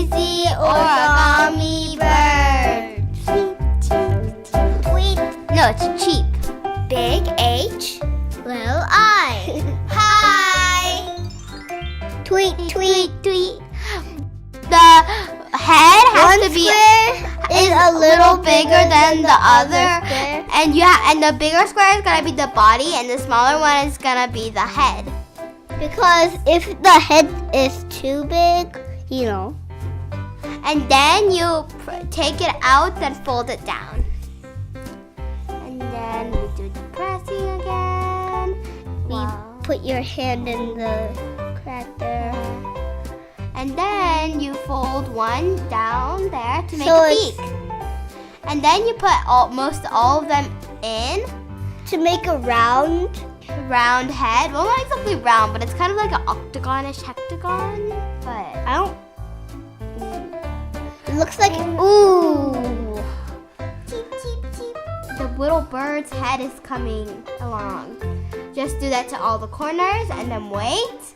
Easy origami bird. Tweet. No, it's cheap. Big H. Little I. Hi. Tweet, tweet, tweet. The head has to be is a little bigger than the other square. And the bigger square is gonna be the body, and the smaller one is gonna be the head. Because if the head is too big, you know. And then you take it out, then fold it down. And then we do the pressing again. Put your hand in the cracker. And then you fold one down there to make So a beak. And then you put most all of them in. To make a round Head. Well, not exactly round, but it's kind of like an octagonish hectagon. But I don't. It looks like ooh. Cheep, cheep, cheep. The little bird's head is coming along. Just do that to all the corners and then wait.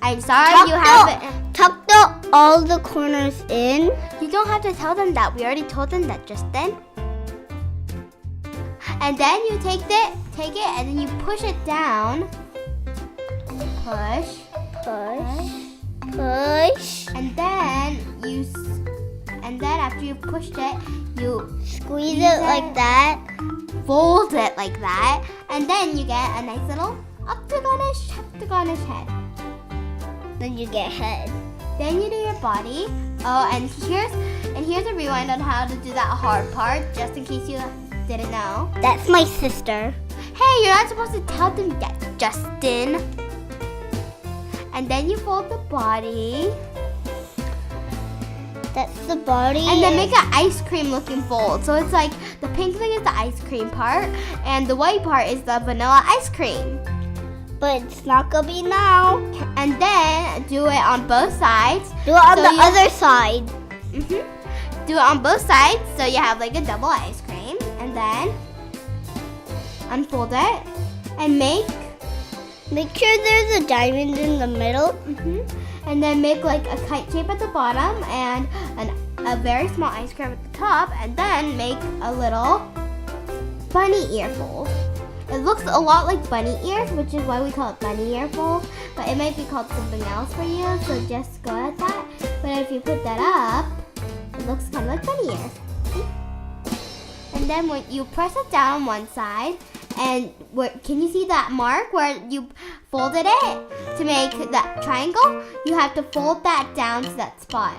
I'm sorry you haven't. Tuck all the corners in. You don't have to tell them that. We already told them that just then. And then you take it, and then you push it down. Push. And then after you've pushed it, you Squeeze it like that. fold it like that, and then you get a nice little octagonish head. Then you get head. Then you do your body. Oh, and here's a rewind on how to do that hard part, just in case you didn't know. That's my sister. Hey, you're not supposed to tell them that, Justin. And then you fold the body. That's the body. And then make an ice cream looking fold. So it's like the pink thing is the ice cream part, and the white part is the vanilla ice cream. But it's not gonna be now. And then do it on both sides. Do it on the other side. Do it on both sides so you have like a double ice cream. And then unfold it and make sure there's a diamond in the middle. And then make like a kite shape at the bottom and a very small ice cream at the top, and then make a little bunny ear fold. It looks a lot like bunny ears, which is why we call it bunny ear fold, but it might be called something else for you, so just go at that. But if you put that up, it looks kind of like bunny ears. See? And then when you press it down on one side, and can you see that mark where you folded it to make that triangle? You have to fold that down to that spot.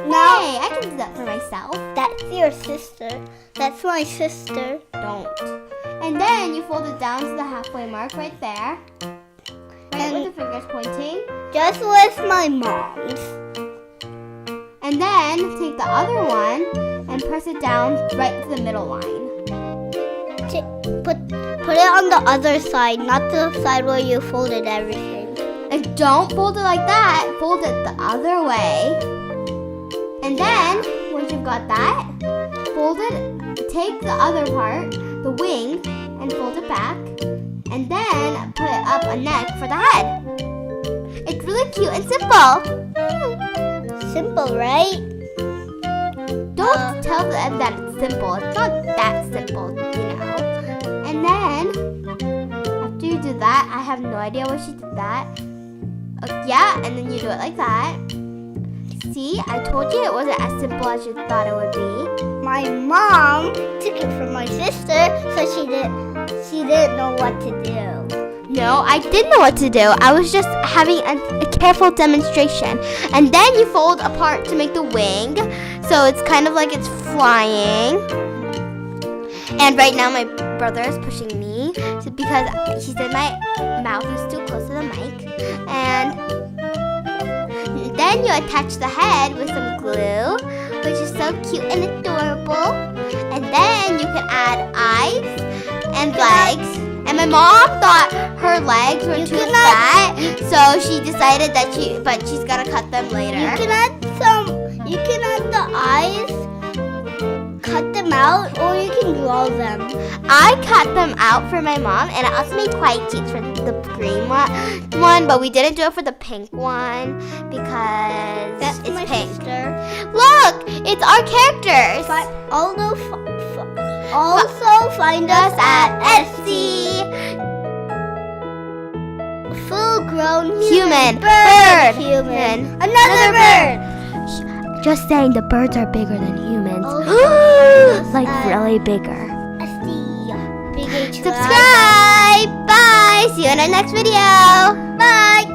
Now, Hey, I can do that for myself. that's your sister. That's my sister. Don't. And then you fold it down to the halfway mark right there. Right with the fingers pointing. Just with my mom's. And then take the other one and press it down right to the middle line. Put it on the other side, not the side where you folded everything. And don't fold it like that. Fold it the other way. And then, once you've got that, take the other part, the wing, and fold it back. And then put up a neck for the head. It's really cute and simple. Simple, right? Don't tell them that it's simple. It's not that simple, you know. And then, after you do that, I have no idea why she did that. Yeah, and then you do it like that. See, I told you it wasn't as simple as you thought it would be. My mom took it from my sister, so she didn't know what to do. No, I did know what to do. I was just having a careful demonstration. And then you fold apart to make the wing, so it's kind of like it's flying. And right now my brother is pushing me because he said my mouth is too close to the mic. And then you attach the head with some glue, which is so cute and adorable. And then you can add eyes and legs. And my mom thought her legs were too fat, so she decided that she's gonna cut them later. You can add the eyes, cut them out, or you can draw them. I cut them out for my mom, and I also made white teeth for the green one, but we didn't do it for the pink one because it's pink. It's our characters. Also find us at Etsy. Full-grown Human. bird, Human. Another bird. Just saying, the birds are bigger than humans. Like really bigger. Etsy. Big H. Subscribe. Bye. See you in our next video. Bye.